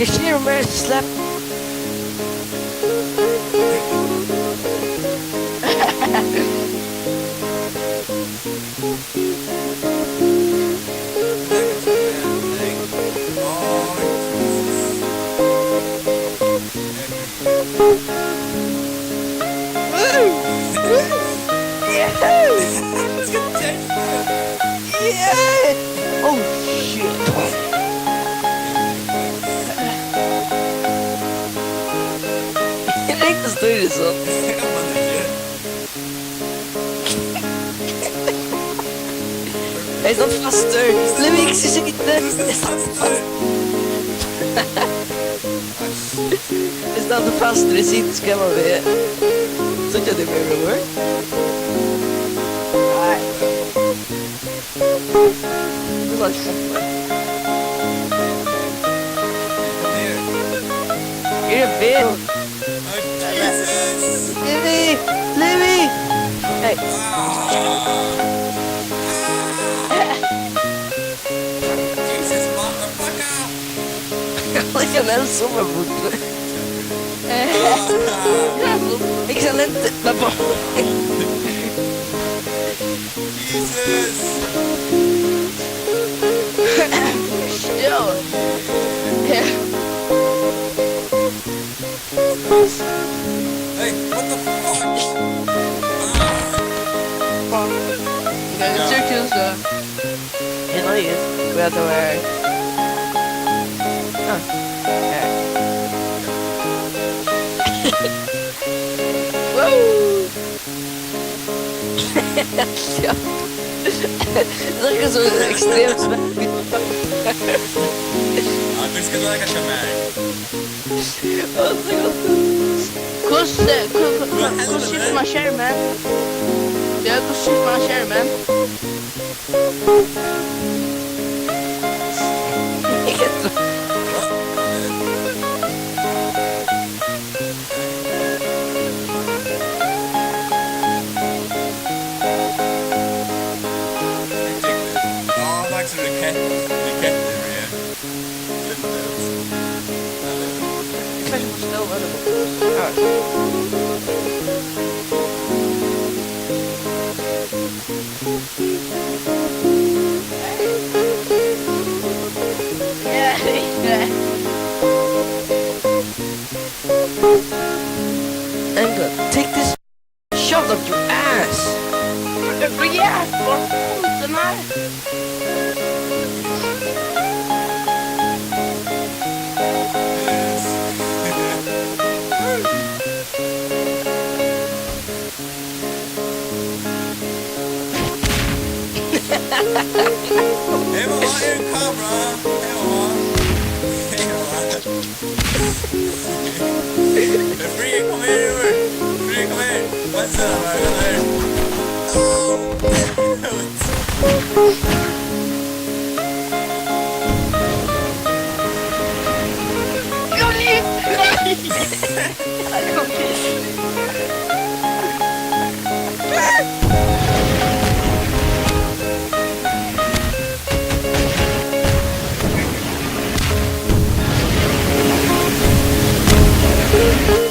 You should remember to slap. Yeah! Oh shit! Jeg likte å styre sånn. Jeg satt faster. Levik, synes jeg ikke. Jeg satt fast. Jeg satt faster i siden skremmer vi. Så ikke det blir over. Nei. Det var kjempe. Är det bil? Livy! Livy! Hey. Jesus, motherfucker! Like an El Sommerbord. Excelente. La bra. Jesus! Ja. Hey, what the fuck? Det är cirkus då. En av er. Vet du vad jag är? Wow! Ja. Det är så extremt spännande. Ja, du ska dra kanske med. Hvordan skifter man skjermen? Ja, hvordan skifter man skjermen? Ja, faktiskt raketter med. Kanske måste stå över det. Angle, take this shove up your ass. Ja, for den her. Hej vad har er kamera? Hej vad? Hej vad? Free, kom här över. Free, kom här. What's up? Kom här.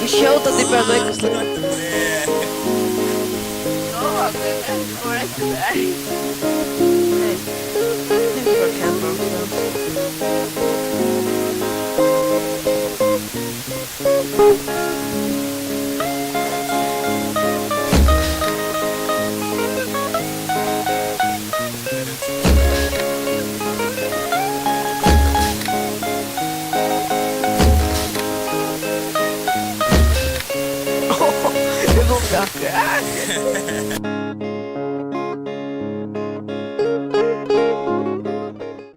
Vi showed att det började gå slut. Ja, det är korrekt det där. Nej. Det var camera. Det var bra.